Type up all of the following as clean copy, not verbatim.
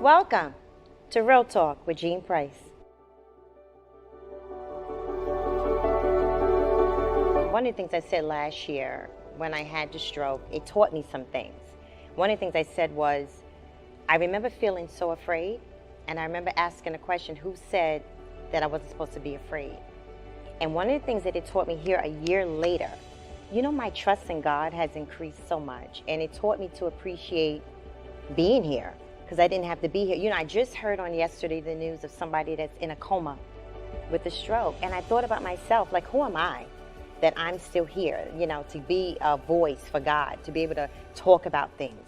Welcome to Real Talk with Jean Price. One of the things I said last year when I had the stroke, it taught me some things. One of the things I said was, I remember feeling so afraid, and I remember asking a question, who said that I wasn't supposed to be afraid? And one of the things that it taught me here a year later, my trust in God has increased so much, and it taught me to appreciate being here, because I didn't have to be here. I just heard on yesterday the news of somebody that's in a coma with a stroke, and I thought about myself, like, who am I that I'm still here, to be a voice for God, to be able to talk about things.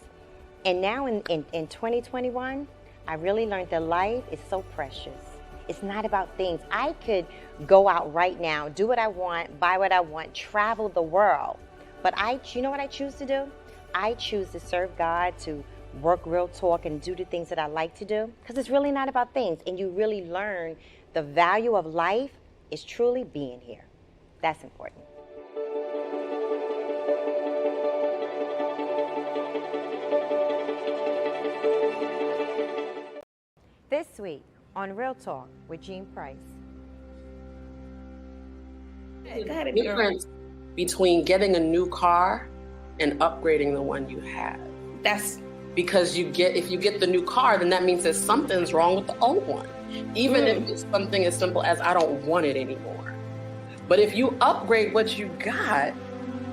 And now in 2021, I really learned that life is so precious. It's not about things. I could go out right now, do what I want, buy what I want, travel the world. But you know what I choose to do? I choose to serve God, to work Real Talk and do the things that I like to do, because it's really not about things. And you really learn the value of life is truly being here. That's important. This week on Real Talk with Jean Price. The difference between getting a new car and upgrading the one you have. That's because if you get the new car, then that means that something's wrong with the old one. Even if it's something as simple as I don't want it anymore. But if you upgrade what you got,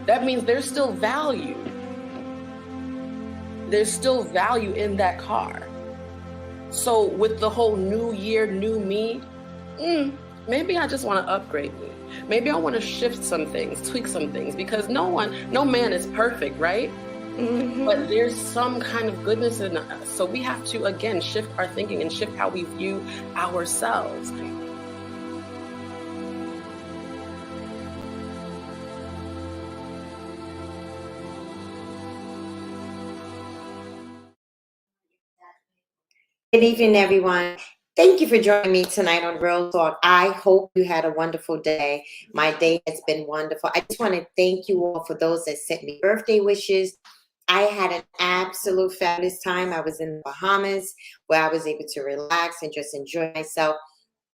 that means there's still value. There's still value in that car. So with the whole new year, new me, maybe I just want to upgrade me. Maybe I want to shift some things, tweak some things, because no man is perfect, right? Mm-hmm. But there's some kind of goodness in us. So we have to, again, shift our thinking and shift how we view ourselves. Good evening, everyone. Thank you for joining me tonight on Real Talk. I hope you had a wonderful day. My day has been wonderful. I just want to thank you all for those that sent me birthday wishes. I had an absolute fabulous time. I was in the Bahamas where I was able to relax and just enjoy myself.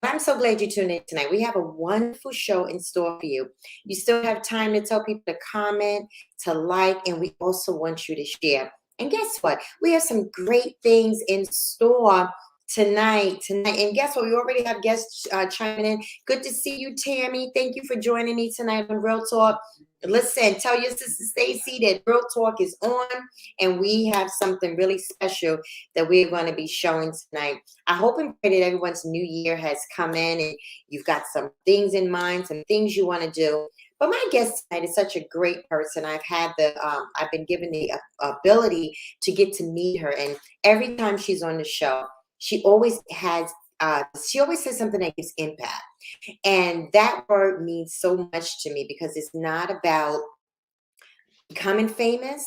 I'm so glad you tuned in tonight. We have a wonderful show in store for you. You still have time to tell people to comment, to like, and we also want you to share. And guess what? We have some great things in store tonight. And guess what? We already have guests chiming in. Good to see you, Tammy. Thank you for joining me tonight on Real Talk. Listen, tell your sister Stacy that Real Talk is on, and we have something really special that we're going to be showing tonight. I hope and pray that everyone's new year has come in and you've got some things in mind, some things you want to do. But my guest tonight is such a great person. I've been given the ability to get to meet her, and every time she's on the show, she always says something that gives impact. And that word means so much to me because it's not about becoming famous,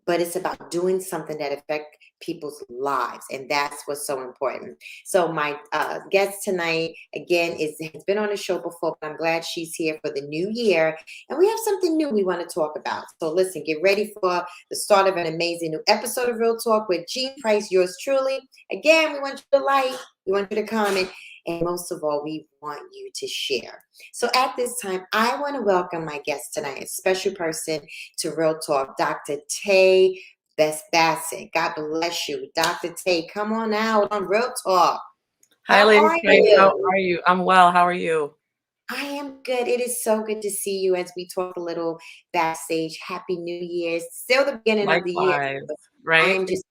but it's about doing something that affects people's lives. And that's what's so important. So my guest tonight, again, has been on the show before, but I'm glad she's here for the new year. And we have something new we want to talk about. So listen, get ready for the start of an amazing new episode of Real Talk with Jean Price, yours truly. Again, we want you to like, we want you to comment, and most of all, we want you to share. So at this time, I want to welcome my guest tonight, a special person to Real Talk, Dr. Tay Bassét. God bless you. Dr. Tay, come on out on Real Talk. Hi, ladies. How are you? I'm well. How are you? I am good. It is so good to see you as we talk a little backstage. Happy New Year's. Still the beginning of the year. Right? I am just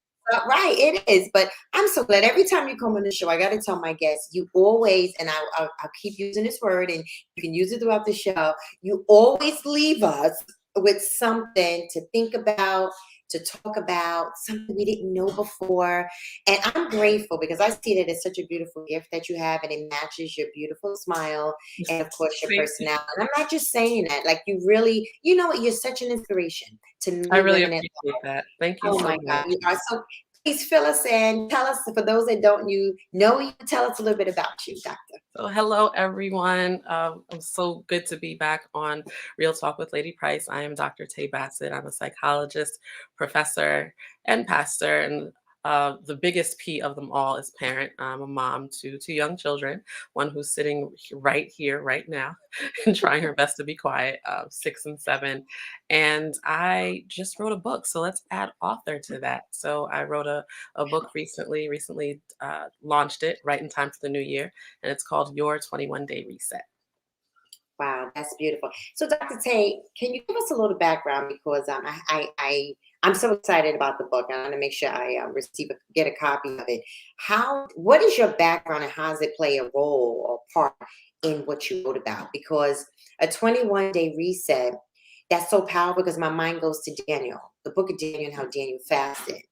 right, it is. But I'm so glad every time you come on the show, I got to tell my guests, you always, and I'll keep using this word, and you can use it throughout the show, you always leave us with something to think about, to talk about, something we didn't know before. And I'm grateful because I see that it's such a beautiful gift that you have, and it matches your beautiful smile and, of course, your personality. And I'm not just saying that. Like, you really, you know what? You're such an inspiration to me. I really appreciate that. Thank you Oh so my much. God, you are so. please fill us in. Tell us, for those that don't know you, tell us a little bit about you, Doctor. So, hello, everyone. I'm so good to be back on Real Talk with Lady Price. I am Dr. Tay Bassett. I'm a psychologist, professor, and pastor. And the biggest P of them all is parent. I'm a mom to two young children, one who's sitting right here, right now, and trying her best to be quiet, 6 and 7. And I just wrote a book. So let's add author to that. So I wrote a book recently launched it right in time for the new year, and it's called Your 21-Day Reset. Wow, that's beautiful. So, Dr. Tay, can you give us a little background, because I'm so excited about the book. I want to make sure I get a copy of it. What is your background, and how does it play a role or part in what you wrote about? Because a 21-day reset, that's so powerful, because my mind goes to Daniel, the book of Daniel, and how Daniel fasted.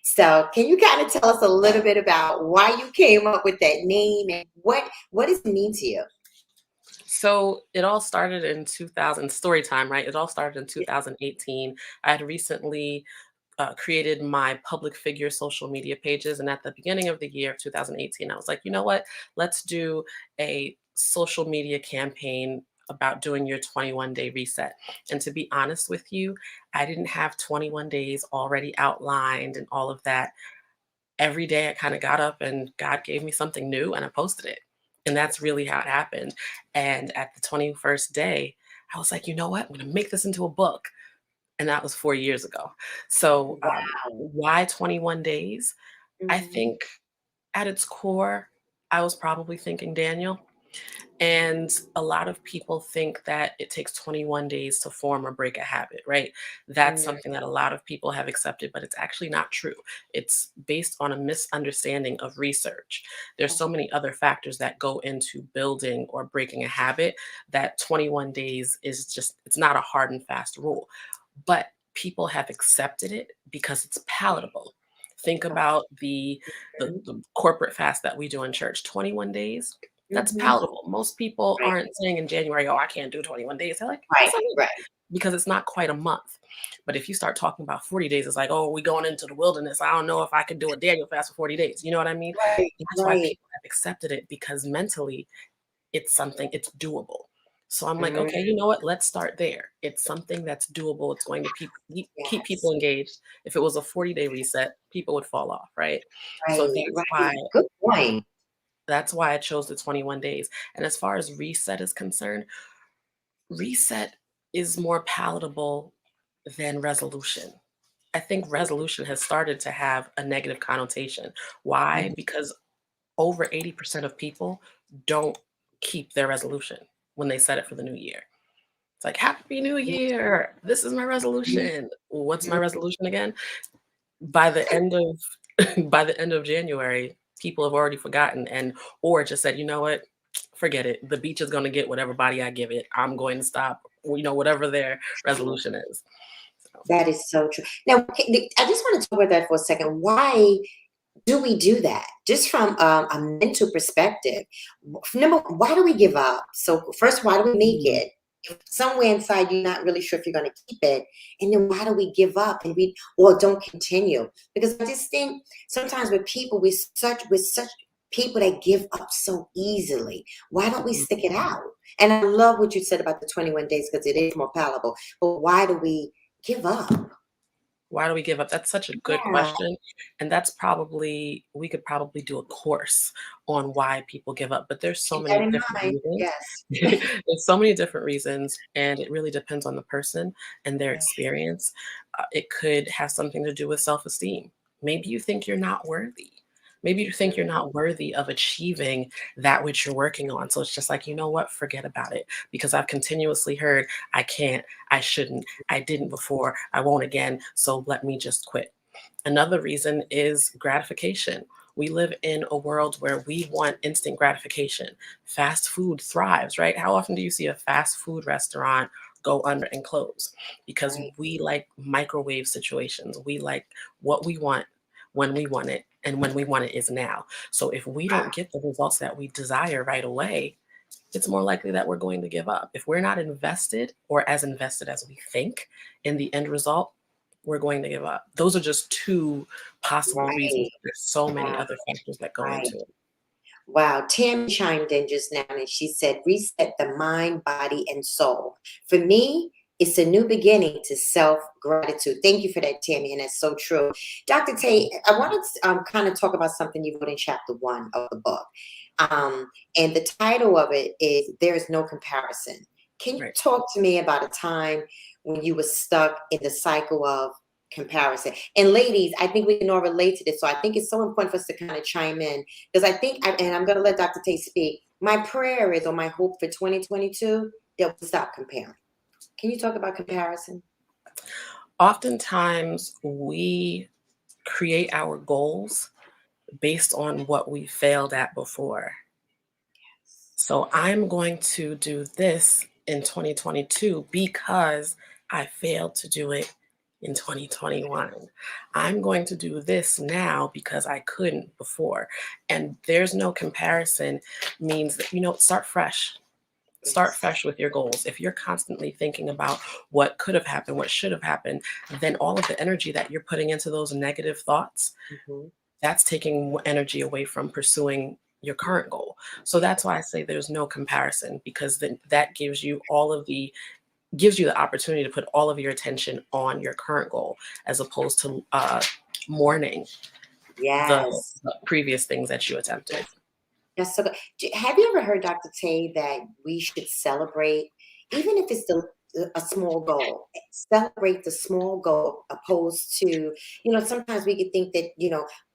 So, can you kind of tell us a little bit about why you came up with that name, and what does it mean to you? So it all started in 2000, story time, right? It all started in 2018. I had recently created my public figure social media pages. And at the beginning of the year of 2018, I was like, you know what? Let's do a social media campaign about doing your 21-day reset. And to be honest with you, I didn't have 21 days already outlined and all of that. Every day I kind of got up and God gave me something new and I posted it. And that's really how it happened. And at the 21st day, I was like, you know what? I'm going to make this into a book. And that was 4 years ago. So, Wow. why 21 days? I Mhm. think at its core, I was probably thinking Daniel. And a lot of people think that it takes 21 days to form or break a habit, right? That's Mm, something that a lot of people have accepted, but it's actually not true. It's based on a misunderstanding of research. There's so many other factors that go into building or breaking a habit that 21 days is just, it's not a hard and fast rule. But people have accepted it because it's palatable. Think about mhm, the corporate fast that we do in church, 21 days. That's mhm. palatable. Most people Right, aren't saying in January, "Oh, I can't do 21 days." They're like, right, "Yes, I will," right, because it's not quite a month. But if you start talking about 40 days, it's like, "Oh, we going into the wilderness. I don't know if I could do a Daniel fast for 40 days." You know what I mean? right, That's why right. people have accepted it, because mentally it's something, it's doable. So I'm like, Mm, okay, you know what? Let's start there. It's something that's doable. It's going to keep people yes, engaged. If it was a 40-day reset, people would fall off, right? So right, right. Good point. that's why I chose the 21 days. And as far as reset is concerned, reset is more palatable than resolution. I think resolution has started to have a negative connotation. Why? Mhm. Because over 80% of people don't keep their resolution when they set it for the new year. It's like, Happy New Year. This is my Mhm, resolution. What's my mhm. resolution again? By the end of by the end of January, people have already forgotten and or just said, you know what? Forget it. The beach is gonna get whatever body I give it. I'm going to stop, whatever their resolution is. So That is so true. Now, I just want to talk about that for a second. Why do we do that? Just from a mental perspective. Number one, why do we give up? So first, why do we make mm, it? If somewhere inside you're not really sure if you're going to keep it, and then why do we give up and we or don't continue? Because I just think sometimes with people, we're such people that give up so easily. Why don't we mhm. stick it out? And I love what you said about the 21 days, because it is more palatable. But why do we give up? Why do we give up? That's such a good Yeah, question. And that's probably, we could probably do a course on why people give up, but there's so keep that many in different mind. reasons. Yes. There's so many different reasons, and it really depends on the person and their Yeah. experience. It could have something to do with self esteem. Maybe you think you're not worthy. Maybe you think you're not worthy of achieving that which you're working on. So it's just like, you know what? Forget about it. Because I've continuously heard, I can't, I shouldn't, I didn't before, I won't again. So let me just quit. Another reason is gratification. We live in a world where we want instant gratification. Fast food thrives, right? How often do you see a fast food restaurant go under and close? Because Right. we like microwave situations. We like what we want when we want it, and when we want it is now. So if we don't get the results that we desire right away, it's more likely that we're going to give up. If we're not invested or as invested as we think in the end result, we're going to give up. Those are just two possible reasons. Right. There's so many Wow. other factors that go Right. into it. Wow, Tammy chimed in just now and she said, reset the mind, body, and soul. For me, it's a new beginning to self gratitude. Thank you for that, Tammy, and that's so true. Dr. Tate, I wanted to kind of talk about something you wrote in chapter 1 of the book. And the title of it is There's No Comparison. Can you Right. talk to me about a time when you were stuck in the cycle of comparison? And ladies, I think we can all relate to this. So I think it's so important for us to kind of chime in because I think, and I'm going to let Dr. Tate speak. My prayer is, or my hope for 2022, that we stop comparing. Can you talk about comparison? Oftentimes, we create our goals based on what we failed at before. So I'm going to do this in 2022 because I failed to do it in 2021. I'm going to do this now because I couldn't before. And there's no comparison means that, start fresh. Start Yes. fresh with your goals. If you're constantly thinking about what could have happened, what should have happened, then all of the energy that you're putting into those negative thoughts, Mhm. that's taking energy away from pursuing your current goal. So that's why I say there's no comparison, because then that gives you the opportunity to put all of your attention on your current goal as opposed to mourning the, Yes. the previous things that you attempted. That's so good. Have you ever heard Dr. Tay that we should celebrate, even if it's a small goal, celebrate the small goal opposed to, sometimes we could think that,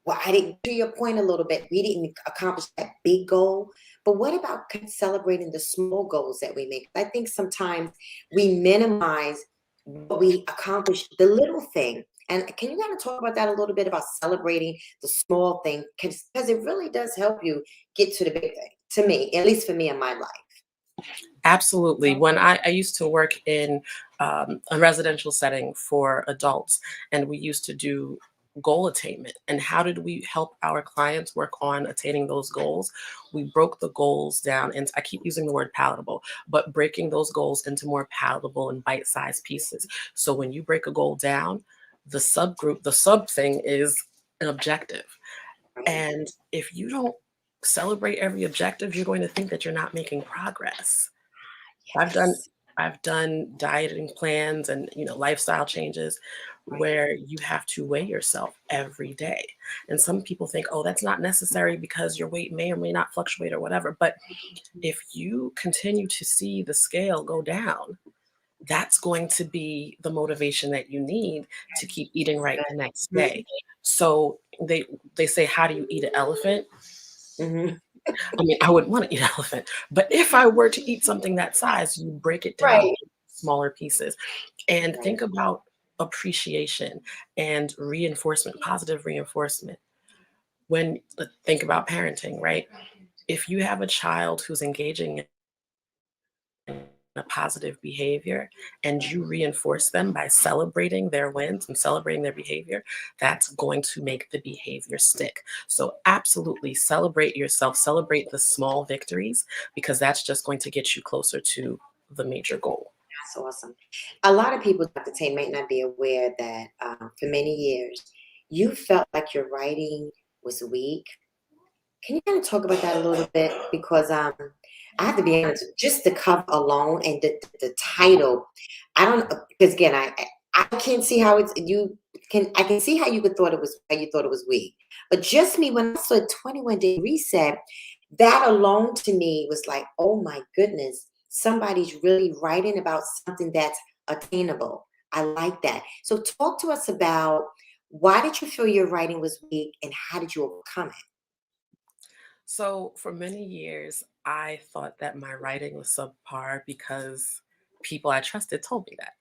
well, I didn't, to your point a little bit, we didn't accomplish that big goal. But what about celebrating the small goals that we make? I think sometimes we minimize what we accomplished, the little thing. And can you kind of talk about that a little bit about celebrating the small thing? Because it really does help you get to the big thing, to me, at least for me in my life. Absolutely. When I used to work in a residential setting for adults, and we used to do goal attainment. And how did we help our clients work on attaining those goals? We broke the goals down, and I keep using the word palatable, but breaking those goals into more palatable and bite-sized pieces. So when you break a goal down, the sub thing is an objective. Right? And if you don't celebrate every objective, you're going to think that you're not making progress. I've done Yes. I've done dieting plans and, lifestyle changes Right. where you have to weigh yourself every day. And some people think, "Oh, that's not necessary because your weight may or may not fluctuate or whatever." But if you continue to see the scale go down, that's going to be the motivation that you need to keep eating right the next day. Mhm. So they say, "How do you eat an elephant?" Mhm. I mean, I wouldn't want to eat elephant, but if I were to eat something that size, you break it down Right. into smaller pieces and Right. think about appreciation and reinforcement, positive reinforcement. Think about parenting, right? If you have a child who's engaging in a positive behavior and you reinforce them by celebrating their wins and celebrating their behavior, that's going to make the behavior stick. So, absolutely celebrate yourself, celebrate the small victories, because that's just going to get you closer to the major goal. That's awesome. A lot of people, Dr. Tay, might not be aware that for many years, you felt like your writing was weak. Can you kind of talk about that a little bit? Because I have to be honest, just the cover alone and the title, I don't because again, I can't see how it's you can I can see how you could thought it was how you thought it was weak. But just me when I saw 21-day reset, that alone to me was like, oh my goodness, somebody's really writing about something that's attainable. I like that. So talk to us about why did you feel your writing was weak and how did you overcome it? So, for many years, I thought that my writing was subpar because people I trusted told me that.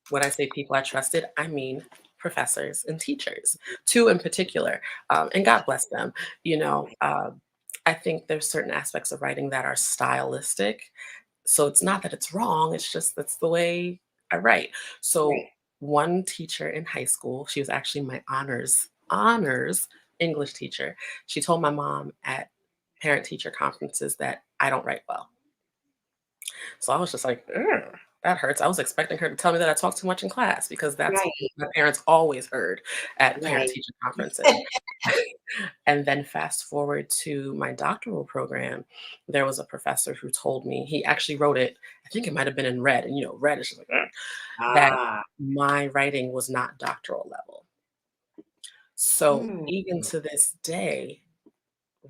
When I say people I trusted, I mean professors and teachers, two in particular, and God bless them. You know, Right. I think there's certain aspects of writing that are stylistic. So it's not that it's wrong, it's just that's the way I write. So Right. one teacher in high school, she was actually my honors English teacher. She told my mom at parent teacher conferences that I don't write well. So I was just like, "Ugh." that hurts. I was expecting her to tell me that I talk too much in class because that's what Right, my parents always heard at right. parent-teacher conferences. And then fast forward to my doctoral program, there was a professor who told me he actually wrote it, I think it might have been in red, and, red is just like, "Ugh," that Ah, my writing was not doctoral level. So mm, even to this day,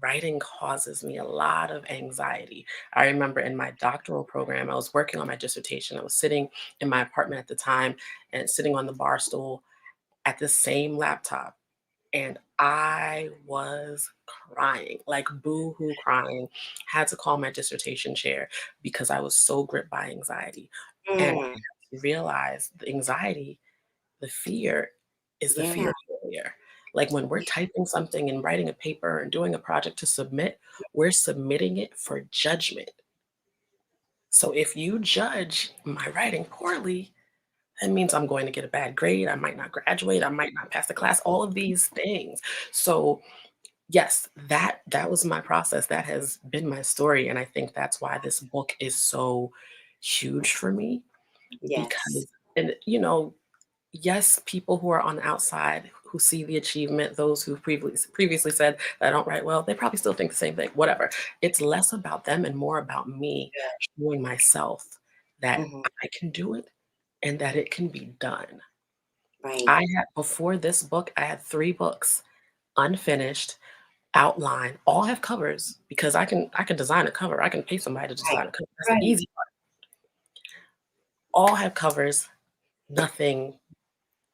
writing causes me a lot of anxiety. I remember in my doctoral program, I was working on my dissertation. I was sitting in my apartment at the time and sitting on the bar stool at the same laptop. And I was crying, like boo-hoo crying. Had to call my dissertation chair because I was so gripped by anxiety. And mm, I realized the anxiety, the fear is the fear yeah, of failure. Like when we're typing something and writing a paper and doing a project to submit, we're submitting it for judgment. So if you judge my writing poorly, that means I'm going to get a bad grade. I might not graduate. I might not pass the class, all of these things. So yes, that was my process. That has been my story. And I think that's why this book is so huge for me yes. because, and yes, people who are on the outside who see the achievement, those who previously said that I don't write well, they probably still think the same thing. Whatever. It's less about them and more about me showing myself that Mhm, I can do it and that it can be done. right, I had before this book, I had 3 books unfinished, outline, all have covers because I can design a cover. I can pay somebody to right, design a cover. That's the right. easy part. All have covers, nothing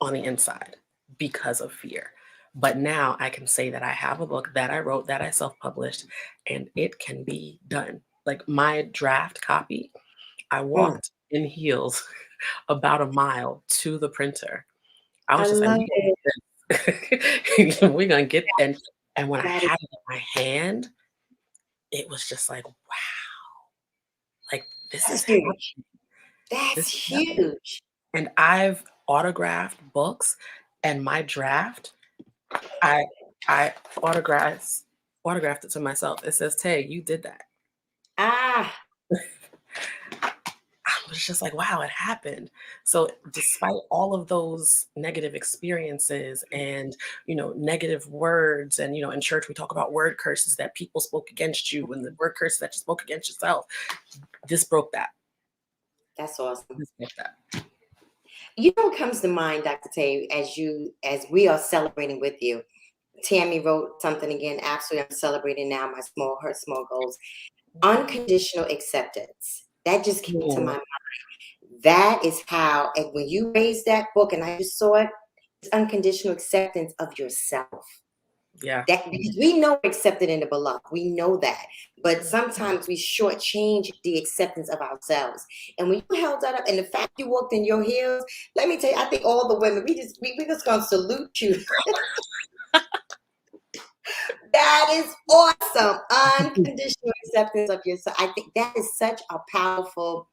on the inside because of fear. But now I can say that I have a book that I wrote, that I self-published, and it can be done. Like my draft copy, I Mm, walked in heels about a mile to the printer. I I was just like, love "We gonna it. get this." We're gonna get and when I That is had it in my hand, it was just like, "Wow, like this that's is huge. happening. That's This is happening." huge. And I've autographed books, and my draft, I I autographed it to myself. It says, "Tay, you did that." Ah, I was just like, "Wow, it happened." So, despite all of those negative experiences and, negative words and, in church we talk about word curses that people spoke against you and the word curses that you spoke against yourself. This broke that. that's awesome. This broke that. You know what comes to mind, Dr. Tay, as we are celebrating with you. Tammy wrote something again. Absolutely, I'm celebrating now her small goals. Unconditional acceptance. That just came to my Mhm. mind. That is how, and when you raised that book and I just saw it, it's unconditional acceptance of yourself. Yeah. That because we know we're accepted in the beloved, we know that, but sometimes we shortchange the acceptance of ourselves. And when you held that up, and the fact you walked in your heels, let me tell you, I think all the women we just gonna salute you. That is awesome. Unconditional acceptance of yourself. I think that is such a powerful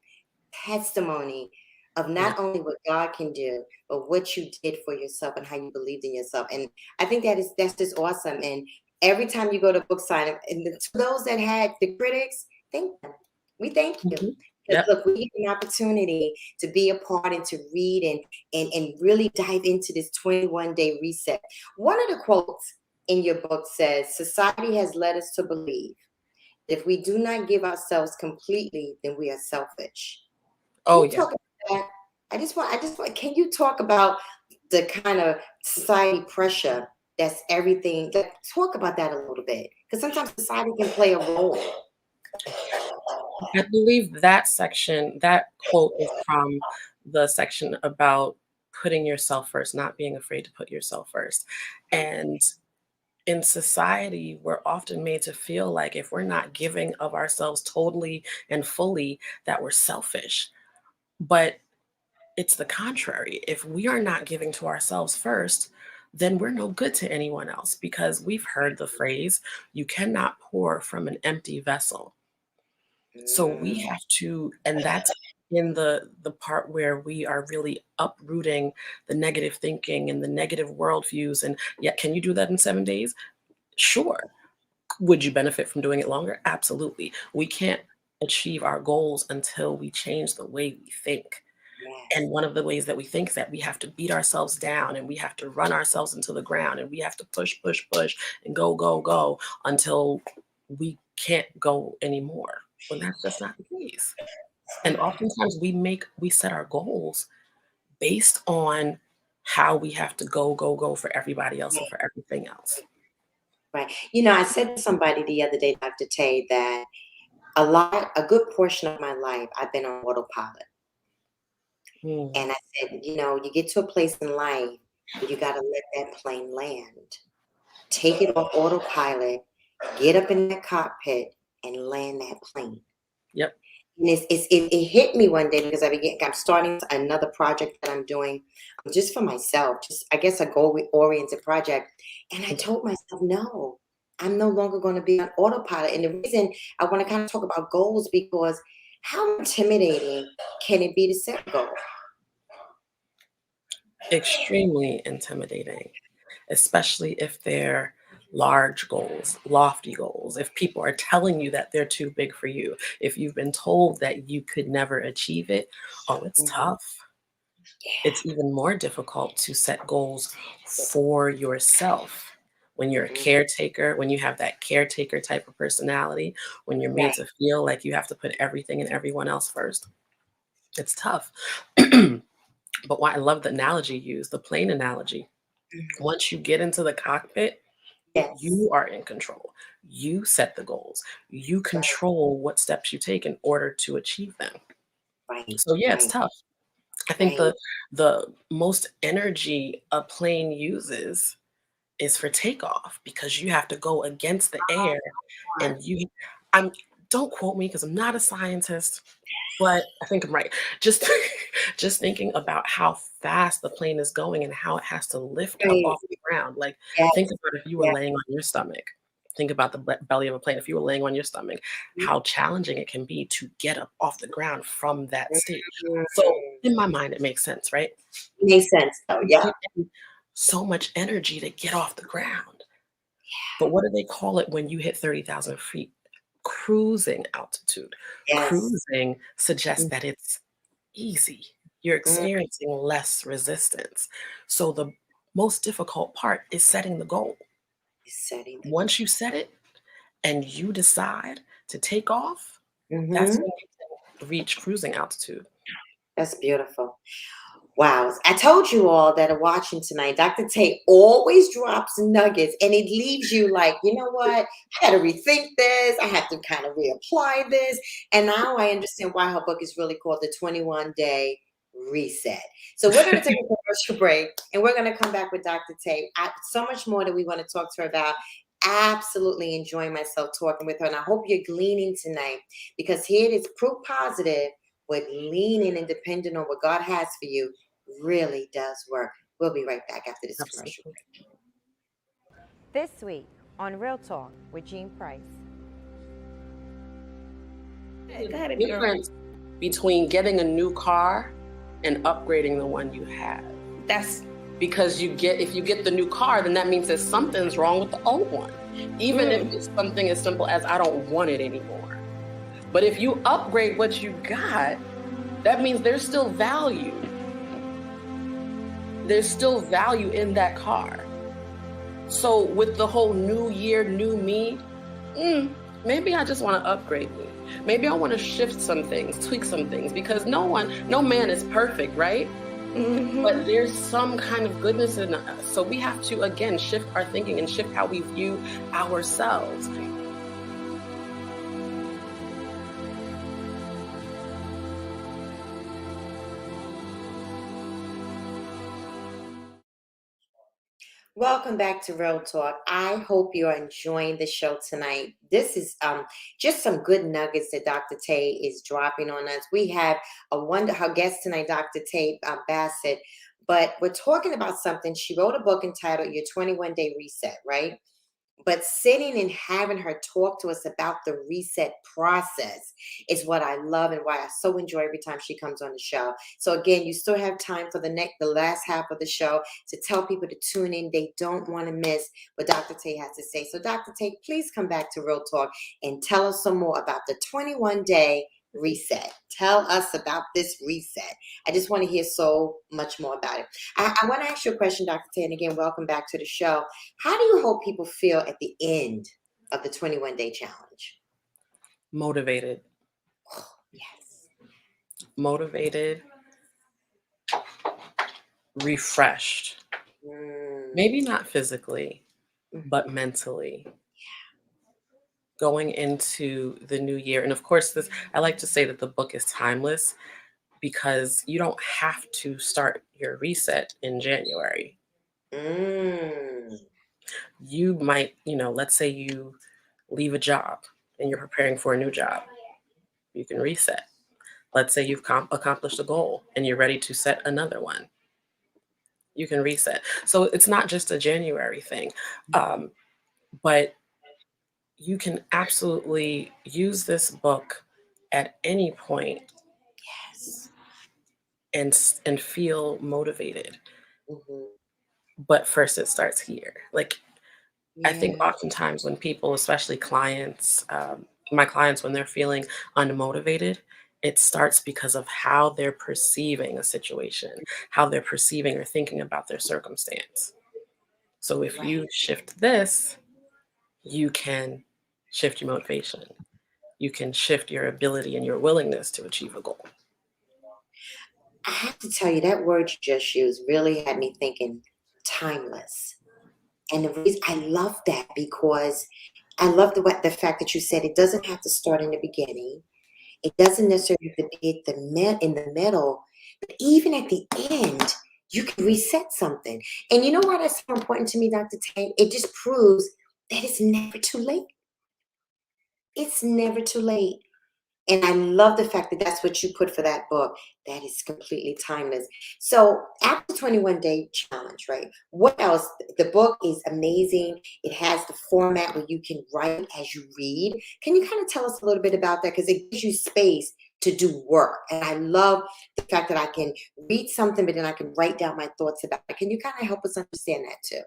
testimony of Yeah. not only what God can do, but what you did for yourself and how you believed in yourself. And I think that's just awesome. And every time you go to book signing, and to those that had the critics, thank them. We thank you. Mhm. Because Yep. look, we get an opportunity to be a part and to read and really dive into this 21-day reset. One of the quotes in your book says, society has led us to believe that if we do not give ourselves completely, then we are selfish. Can Oh, you yeah. talk about that? Can you talk about the kind of society pressure that's everything? Like, talk about that a little bit. Because sometimes society can play a role. I believe that quote is from the section about putting yourself first, not being afraid to put yourself first. And in society, we're often made to feel like if we're not giving of ourselves totally and fully, that we're selfish. But it's the contrary. If we are not giving to ourselves first, then we're no good to anyone else because we've heard the phrase, you cannot pour from an empty vessel. So we Mm, have to, and that's in the part where we are really uprooting the negative thinking and the negative worldviews. And yet, can you do that in 7 days? Sure. Would you benefit from doing it longer? Absolutely. We can't achieve our goals until we change the way we think. Yes. And one of the ways that we think is that we have to beat ourselves down and we have to run ourselves into the ground and we have to push, push, push and go, go, go until we can't go anymore. When that's just not the case. And oftentimes we set our goals based on how we have to go, go, go for everybody else and for everything else. Right. I said to somebody the other day, Dr. Tay, that a good portion of my life, I've been on autopilot. Mm, And I said, you get to a place in life where you got to let that plane land. Take it off autopilot, get up in that cockpit and land that plane. yep. And it hit me one day because I'm starting another project that I'm doing just for myself, just I guess a goal oriented project. And I told myself, no, I'm no longer going to be on autopilot. And the reason I want to kind of talk about goals because how intimidating can it be to set a goal? Extremely intimidating, especially if they're large goals, lofty goals, if people are telling you that they're too big for you, if you've been told that you could never achieve it, oh, it's Mhm. tough. It's even more difficult to set goals for yourself when you're a Mhm. caretaker, when you have that caretaker type of personality, when you're made Right. to feel like you have to put everything and everyone else first. It's tough. But why I love the analogy you used, the plane analogy. Mhm. Once you get into the cockpit, Yes. you are in control. You set the goals. You Right. control what steps you take in order to achieve them. Right. So yeah, it's Right. tough. I think Right. the most energy a plane uses is for takeoff because you have to go against the air and I'm don't quote me because I'm not a scientist, but I think I'm right. Just just thinking about how fast the plane is going and how it has to lift up Right. off the ground. Like Yes. think about if you were Yes. laying on your stomach. Think about the belly of a plane. If you were laying on your stomach, how challenging it can be to get up off the ground from that stage. So Mhm. in my mind, it makes sense, right? Makes sense though. You Yeah. put in so much energy to get off the ground. But what do they call it when you hit 30,000 feet? Cruising altitude. Yes. Cruising suggests Mhm. that it's easy. You're experiencing less resistance. So the most difficult part is setting the goal. Setting the Once you set it and you decide to take off, that's Mhm. when you can reach cruising altitude. That's beautiful. Wow. I told you all that are watching tonight, Dr. Tate always drops nuggets and it leaves you like, you know what? I got to rethink this. I have to kind of reapply this. And now I understand why her book is really called The 21-Day Reset. So we're going to take a commercial break and we're going to come back with Dr. Tate. So much more that we want to talk to her about. Absolutely enjoying myself talking with her. And I hope you're gleaning tonight because here it is proof positive with leaning and depending on what God has for you really does work. We'll be right back after this commercial. Absolutely. This week on Real Talk with Jean Price. The Go ahead, girl. difference between getting a new car and upgrading the one you have. That's Because if you get the new car, then that means that something's wrong with the old one. Even if it's something as simple as I don't want it anymore. But if you upgrade what you got, that means there's still value. There's still value in that car. So with the whole new year, new me, maybe I just want to upgrade me. Maybe I want to shift some things, tweak some things, because no man is perfect, right? But there's some kind of goodness in us. So we have to, again, shift our thinking and shift how we view ourselves. Welcome back to Real Talk. I hope you're enjoying the show tonight. This is just some good nuggets that Dr. Tate is dropping on us. We have our guest tonight, Dr. Tate Bassett, but we're talking about something. She wrote a book entitled Your 21-Day Reset, right? But sitting and having her talk to us about the reset process is what I love and why I so enjoy every time she comes on the show. So again, you still have time for the last half of the show to tell people to tune in. They don't want to miss what Dr. Tate has to say. So Dr. Tate, please come back to Real Talk and tell us some more about the 21-day reset. Tell us about this reset. I just want to hear so much more about it. I want to ask you a question, Dr. Tate, and again, welcome back to the show. How do you hope people feel at the end of the 21-day challenge? Motivated, Yes. motivated, refreshed. Mm, Maybe not physically, but mhm. mentally. Going into the new year. And of course, this I like to say that the book is timeless because you don't have to start your reset in January. Mm, You might, let's say you leave a job and you're preparing for a new job. You can reset. Let's say you've accomplished a goal and you're ready to set another one. You can reset. So it's not just a January thing, um, but you can absolutely use this book at any point yes. and feel motivated. Mhm. But first, it starts here. Like I think Yeah. oftentimes when people, especially clients, my clients, when they're feeling unmotivated, it starts because of how they're perceiving a situation, how they're perceiving or thinking about their circumstance. So if you Right. shift this, you can shift your motivation. You can shift your ability and your willingness to achieve a goal. I have to tell you, that word you just used really had me thinking timeless. And the reason I love that because I love the fact that you said it doesn't have to start in the beginning. It doesn't necessarily have to be at in the middle, but even at the end, you can reset something. And you know why that's so important to me, Dr. Tate? It just proves that it's never too late. It's never too late. And I love the fact that that's what you put for that book. That is completely timeless. So after 21-day challenge, right? What else? The book is amazing. It has the format where you can write as you read. Can you kind of tell us a little bit about that? Because it gives you space to do work. And I love the fact that I can read something, but then I can write down my thoughts about it. Can you kind of help us understand that too?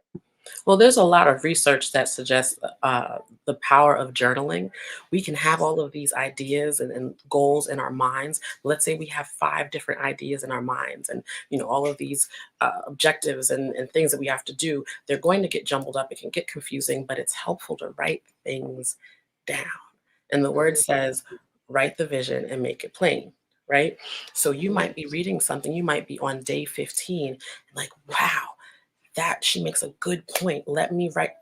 Well, there's a lot of research that suggests the power of journaling. We can have Yes. all of these ideas and goals in our minds. Let's say we have 5 different ideas in our minds, and all of these objectives and things that we have to do. They're going to get jumbled up. It can get confusing, but it's helpful to write things down. And the word Mhm. says, "Write the vision and make it plain." Right? So you Mhm. might be reading something. You might be on day 15, like, wow, that she makes a good point. Let me write.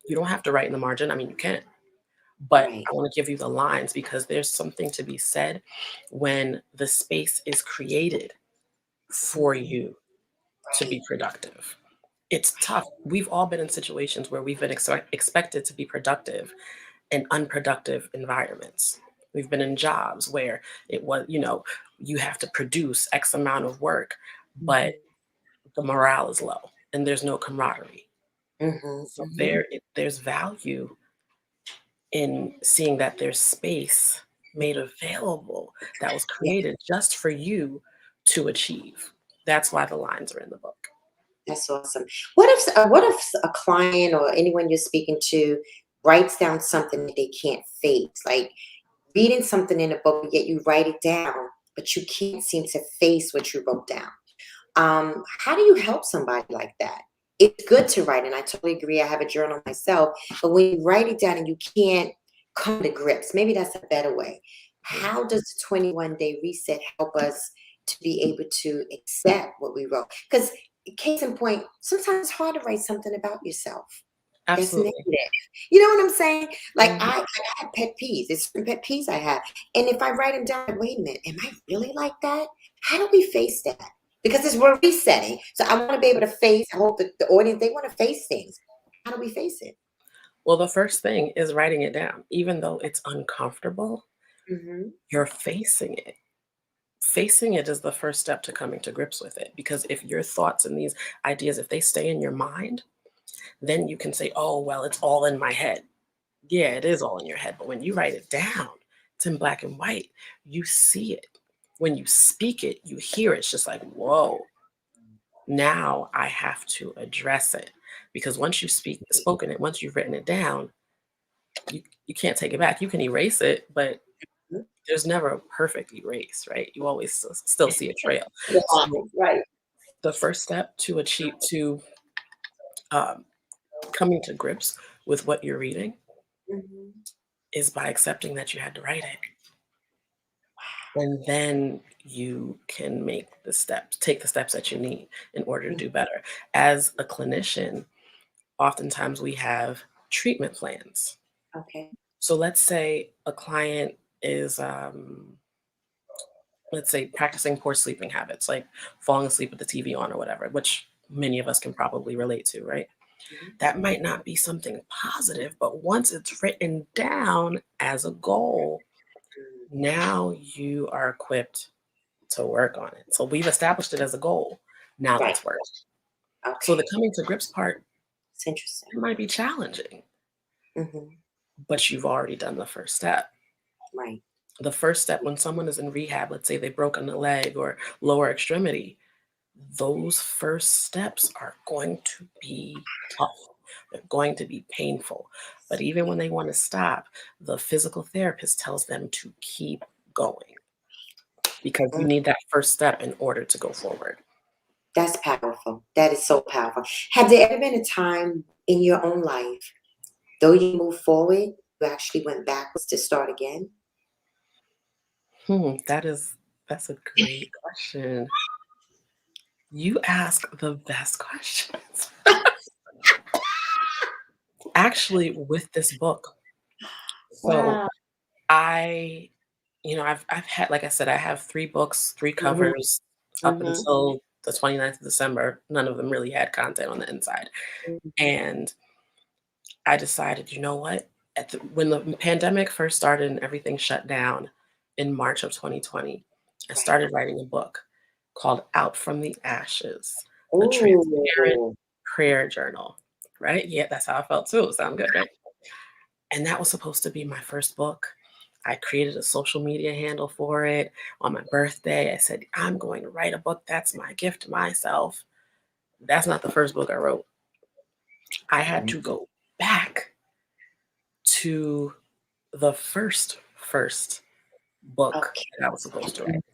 You don't have to write in the margin. I mean, you can, but Right. I want to give you the lines because there's something to be said when the space is created for Mhm. you to Right. be productive. It's tough. We've all been in situations where we've been expected to be productive in unproductive environments. We've been in jobs where it was, you have to produce X amount of work, but Mhm. the morale is low and there's no camaraderie. Mhm. So Mhm. there's value in seeing that there's space made available that was Yeah. created just for you to achieve. That's why the lines are in the book. That's awesome. What if a client or anyone you're speaking to writes down something that they can't face, like reading something in a book, yet you write it down, but you can't seem to face what you wrote down. How do you help somebody like that? It's good to write, and I totally agree. I have a journal myself, but when you write it down and you can't come to grips, maybe that's a better way. Mhm. How does the 21-day reset help us to be able to accept what we wrote? Because, case in point, sometimes it's hard to write something about yourself that's negative. Absolutely. You know what I'm saying? Like Mhm. I have pet peeves. It's certain pet peeves I have. And if I write them down, like, wait a minute, am I really like that? How do we face that? Because it's we're resetting. So I want to be able to face, I hope that the audience, they want to face things. How do we face it? Well, the first thing is writing it down. Even though it's uncomfortable, Hmm. you're facing it. Facing it is the first step to coming to grips with it. Because if your thoughts and these ideas, if they stay in your mind, then you can say, oh, well, it's all in my head. Yeah, it is all in your head. But when you write it down, it's in black and white. You see it. When you speak it, you hear it. It's just like, whoa, now I have to address it. Because once you've spoken it, once you've written it down, you can't take it back. You can erase it, but there's never a perfect erase, right? You always still see a trail. Yeah, So right. the first step to um, coming to grips with what you're reading Mhm. is by accepting that you had to write it. And then you can take the steps that you need in order to do better. As a clinician, oftentimes we have treatment plans. Okay. So let's say a client is, let's say, practicing poor sleeping habits, like falling asleep with the TV on or whatever, which many of us can probably relate to, right? Mhm. That might not be something positive, but once it's written down as a goal, now you are equipped to work on it. So we've established it as a goal. Now Right. let's work. So Okay. the coming to grips part, It's interesting. it might be challenging, Hmm. but you've already done the first step. Right. The first step when someone is in rehab, let's say they've broken a leg or lower extremity, those first steps are going to be tough. They're going to be painful. But even when they want to stop, the physical therapist tells them to keep going because you Mm. need that first step in order to go forward. That's powerful. That is so powerful. Have there ever been a time in your own life, though you moved forward, you actually went backwards to start again? That's a great question. You ask the best questions. Actually, with this book, so Wow. I, I've had, like I said, I have 3 books, 3 Hmm. covers up Hmm. until the 29th of December. None of them really had content on the inside. And I decided, you know what? When the pandemic first started and everything shut down in March of 2020, I Right. started writing a book called Out from the Ashes, a transparent Ooh. prayer journal. Right? Yeah, that's how I felt too. Sound good, right? And that was supposed to be my first book. I created a social media handle for it. On my birthday, I said, I'm going to write a book. That's my gift to myself. That's not the first book I wrote. I had to go back to the first book Okay. that I was supposed to write.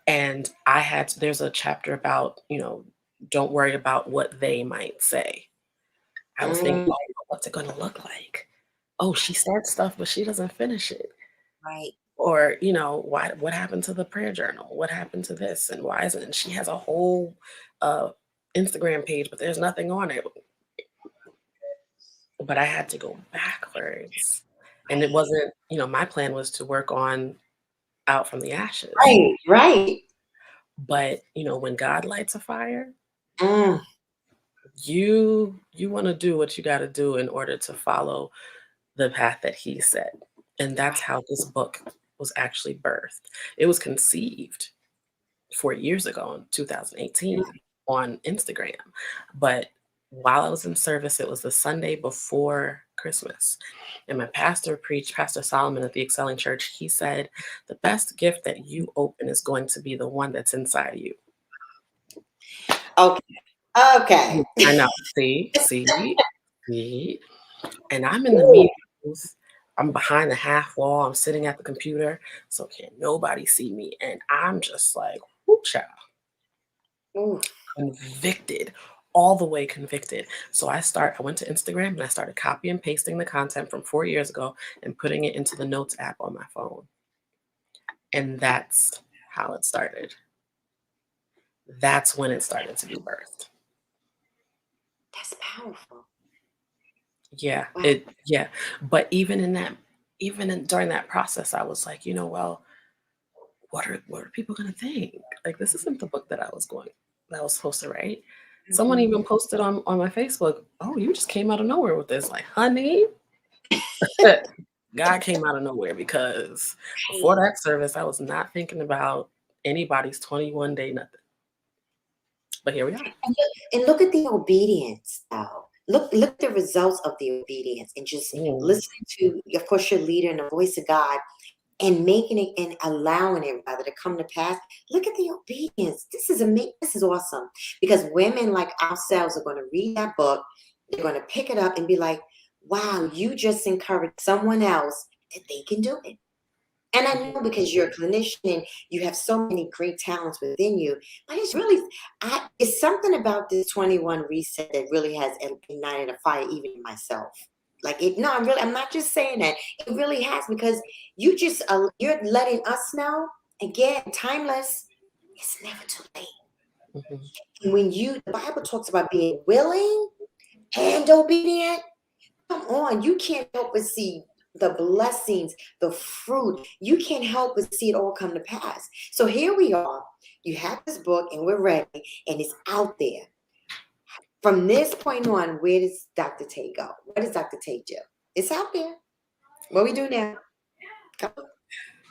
And there's a chapter about, don't worry about what they might say. I was thinking, Mm. oh, what's it going to look like? Oh, she starts stuff, but she doesn't finish it. Right. Or, what happened to the prayer journal? What happened to this? And why isn't, and she has a whole uh, Instagram page, but there's nothing on it. But I had to go backwards. And it wasn't, my plan was to work on Out from the Ashes. Right. Right. But, when God lights a fire, Mm. you want to do what you got to do in order to follow the path that he set. And that's Right. how this book was actually birthed. It was conceived 4 years ago in 2018 on Instagram. But while I was in service, it was the Sunday before Christmas. And my pastor preached, Pastor Solomon at the Excelling Church. He said, the best gift that you open is going to be the one that's inside of you. Okay. Okay. I know. See. And I'm in the Ooh. meeting booth. I'm behind the half wall. I'm sitting at the computer. So can't nobody see me. And I'm just like, whoo, child. Ooh. Convicted, all the way convicted. So I went to Instagram and I started copy and pasting the content from 4 years ago and putting it into the notes app on my phone. And that's how it started. That's when it started to be birthed. That's powerful. Yeah, Wow. yeah. But during that process, I was like, well, what are people gonna think? Like, this isn't the book that I was supposed to write. Someone Mhm. even posted on my Facebook, oh, you just came out of nowhere with this. Like, honey, God came out of nowhere because before Right. that service, I was not thinking about anybody's 21-day nothing. But here we are. And look at the obedience, though. look at the results of the obedience and just Mm. listening to, of course, your leader and the voice of God and making it and allowing it rather to come to pass. Look at the obedience. This is amazing. This is awesome because women like ourselves are going to read that book. They're going to pick it up and be like, wow, you just encouraged someone else that they can do it. And I know because you're a clinician and you have so many great talents within you, but it's really, it's something about this 21 reset that really has ignited a fire even in myself. Like it, no, I'm not just saying that. It really has because you're letting us know again, timeless. It's never too late. Mhm. And when the Bible talks about being willing and obedient, come on, you can't help but see the blessings, the fruit. You can't help but see it all come to pass. So here we are. You have this book and we're ready and it's out there. From this point on, where does Dr. Tay go? What does Dr. Tay do? It's out there. What we do now? Come on.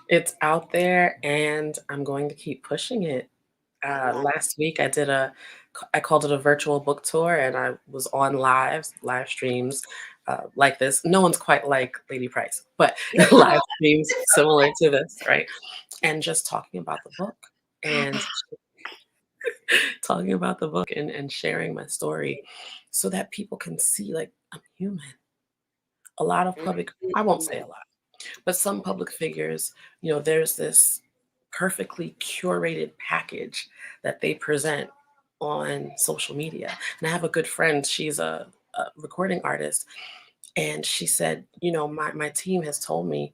It's out there, and I'm going to keep pushing it. I love Last week, I called it a virtual book tour, and I was on live streams like this. No one's quite like Lady Price, but it. live streams similar to this, right? And just talking about the book and talking about the book and sharing my story so that people can see, like, I'm human. A lot of I won't say a lot, but some public figures, there's this perfectly curated package that they present on social media. And I have a good friend, she's a recording artist, and she said, my team has told me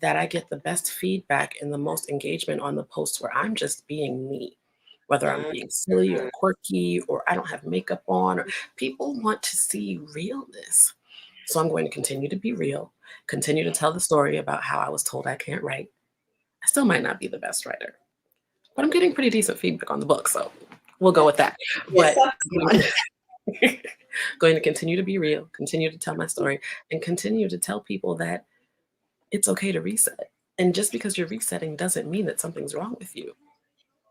that I get the best feedback and the most engagement on the posts where I'm just being me, whether I'm being silly or quirky or I don't have makeup on, or people want to see realness. So I'm going to continue to be real, continue to tell the story about how I was told I can't write. I still might not be the best writer, but I'm getting pretty decent feedback on the book, so we'll go with that. Yes, But going to continue to be real, continue to tell my story, and continue to tell people that it's okay to reset. And just because you're resetting doesn't mean that something's wrong with you.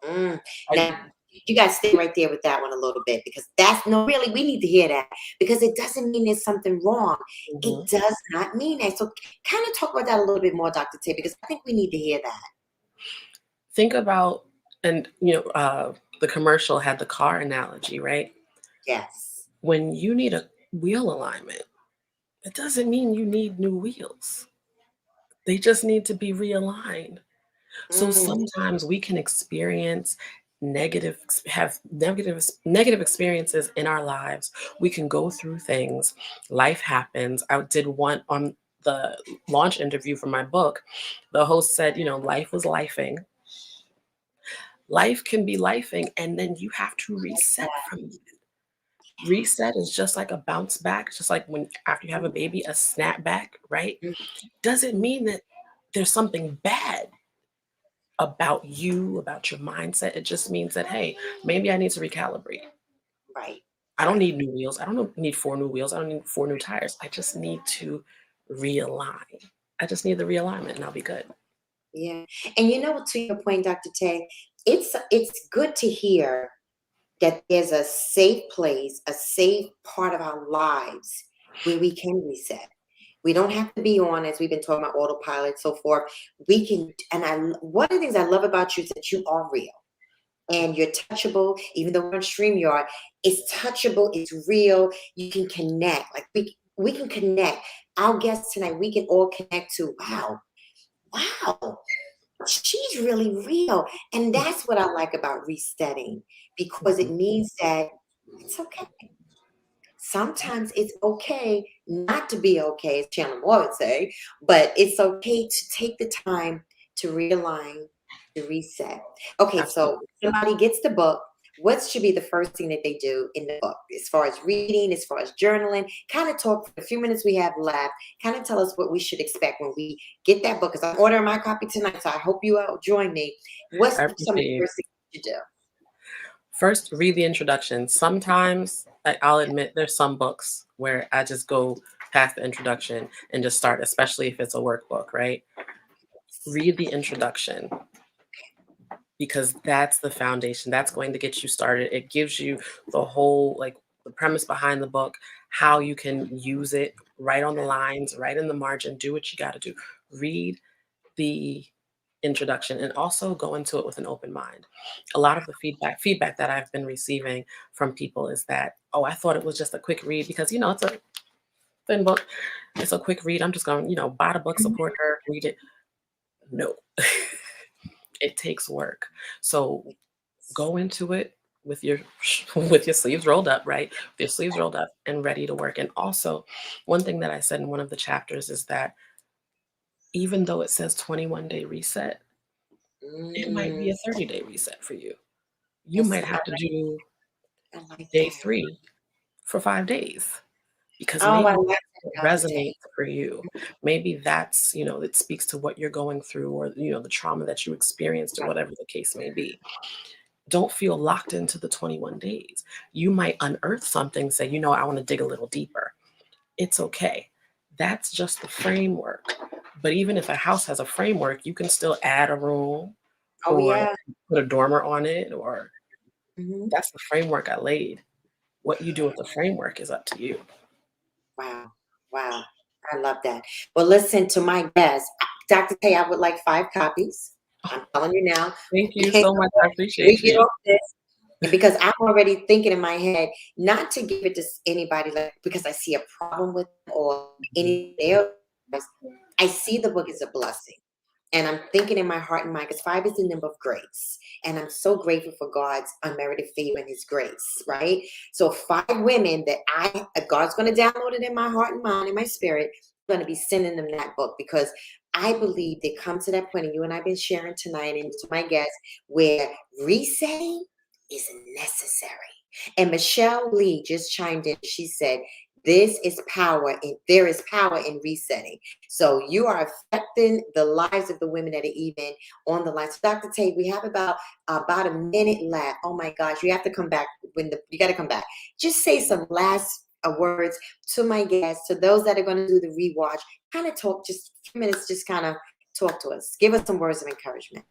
Mm. I, Now, you got to stay right there with that one a little bit because that's no, really, we need to hear that because it doesn't mean there's something wrong. It Mhm. does not mean that. So, kind of talk about that a little bit more, Dr. Tay, because I think we need to hear that. Think about, and the commercial had the car analogy, right? Yes. When you need a wheel alignment, it doesn't mean you need new wheels. They just need to be realigned. So Mm, sometimes we can experience have negative experiences in our lives. We can go through things. Life happens. I did one on the launch interview for my book. The host said, life was lifing. Life can be lifing, and then you have to reset from it. Reset is just like a bounce back, just like when after you have a baby, a snap back, right? mm, Doesn't mean that there's something bad about you, about your mindset. It just means that, hey, maybe I need to recalibrate. right. I don't Right. need new wheels. I don't need 4 new wheels. I don't need 4 new tires. I just need to realign. I just need the realignment and I'll be good. Yeah. And to your point, Dr. Tay, it's good to hear that there's a safe place, a safe part of our lives where we can reset. We don't have to be on, as we've been talking about autopilot, so forth. We can, and one of the things I love about you is that you are real and you're touchable, even though we're on StreamYard, it's touchable, it's real. You can connect. Like we can connect. Our guests tonight, we can all connect to, wow, she's really real. And that's what I like about resetting because it Mhm. means that it's okay. Sometimes it's okay not to be okay, as Chandler Moore would say, but it's okay to take the time to realign, to reset. Okay, so Absolutely. somebody gets the book. What should be the first thing that they do in the book as far as reading, as far as journaling? Kind of talk for the few minutes we have left. Kind of tell us what we should expect when we get that book. Because I'm ordering my copy tonight, so I hope you all join me. What's I some of appreciate the you. first things you should do? First, read the introduction. Sometimes I'll admit there's some books where I just go past the introduction and just start, especially if it's a workbook, right? Read the introduction because that's the foundation. That's going to get you started. It gives you the whole, like, the premise behind the book, how you can use it, right on the lines, right in the margin, do what you got to do. Read the introduction and also go into it with an open mind. A lot of the feedback that I've been receiving from people is that, oh, I thought it was just a quick read because, it's a thin book. It's a quick read. I'm just going, buy the book, support her, read it. No, it takes work. So go into it with your with your sleeves rolled up, right? With your sleeves rolled up and ready to work. And also, one thing that I said in one of the chapters is that even though it says 21-day reset, it might be a 30-day reset for you. You might have to do day 3 for 5 days because Oh, maybe I like that's that, what Dr. Tay. resonates for you. Maybe that's, it speaks to what you're going through or, the trauma that you experienced or whatever the case may be. Don't feel locked into the 21 days. You might unearth something, say, I want to dig a little deeper. It's okay. That's just the framework. But even if a house has a framework, you can still add a room Oh, or yeah. put a dormer on it, or Mhm. that's the framework I laid. What you do with the framework is up to you. Wow. Wow. I love that. Well, listen to my guest. Dr. Tay, I would like 5 copies. I'm telling you now. Thank you so much. I We appreciate get you. off this. And because I'm already thinking in my head, not to give it to anybody, like because I see a problem with them or anything else. I see the book as a blessing. And I'm thinking in my heart and mind, because 5 is the number of grace. And I'm so grateful for God's unmerited favor and his grace, right? So 5 women that God's going to download it in my heart and mind and my spirit, I'm going to be sending them that book because I believe they come to that point, and you and I have been sharing tonight and to my guests, where resetting is necessary. And Michelle Lee just chimed in. She said, this is power, and there is power in resetting. So you are affecting the lives of the women that are even on the line. So Dr. Tate, we have about a minute left. Oh my gosh, you have to come back you got to come back. Just say some last words to my guests, to those that are going to do the rewatch. Kind of talk, just a few minutes, just kind of talk to us. Give us some words of encouragement.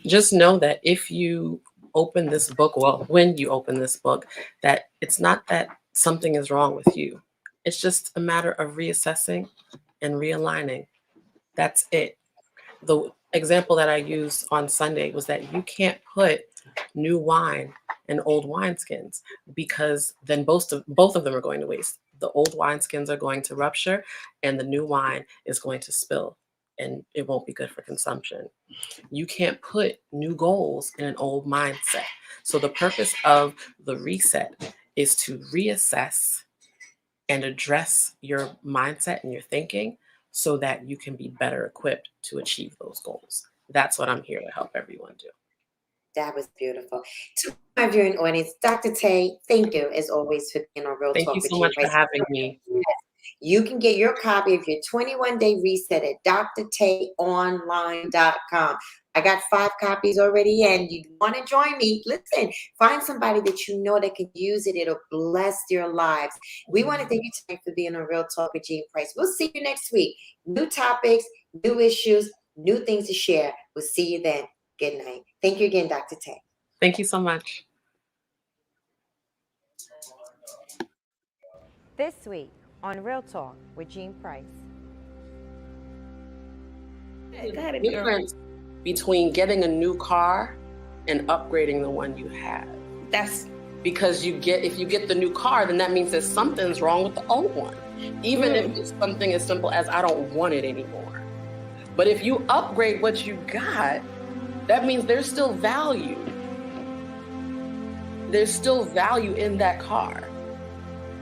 Just know that if you open this book, when you open this book, that it's not that something is wrong with you. It's just a matter of reassessing and realigning. That's it. The example that I used on Sunday was that you can't put new wine in old wineskins because then both of them are going to waste. The old wineskins are going to rupture and the new wine is going to spill and it won't be good for consumption. You can't put new goals in an old mindset. So the purpose of the reset is to reassess and address your mindset and your thinking so that you can be better equipped to achieve those goals. That's what I'm here to help everyone do. That was beautiful. To my viewing audience, Dr. Tay, thank you as always for being on Real Thank Talk you with so Jean much for Price. having me. Yes. You can get your copy of your 21-day reset at drtayonline.com. I got 5 copies already, and you want to join me? Listen, find somebody that you know that can use it. It'll bless their lives. We want to thank you tonight for being on Real Talk with Jean Price. We'll see you next week. New topics, new issues, new things to share. We'll see you then. Good night. Thank you again, Dr. Tay. Thank you so much. This week on Real Talk with Jean Price. The difference between getting a new car and upgrading the one you have. That's because if you get the new car, then that means that something's wrong with the old one. Even if it's something as simple as I don't want it anymore. But if you upgrade what you got, that means there's still value. There's still value in that car.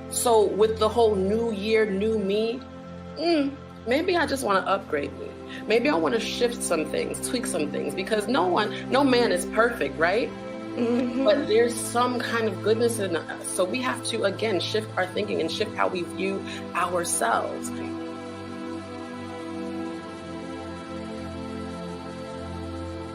So with the whole new year, new me, maybe I just want to upgrade me. Maybe I want to shift some things, tweak some things, because no man is perfect, right? But there's some kind of goodness in us. So we have to, again, shift our thinking and shift how we view ourselves.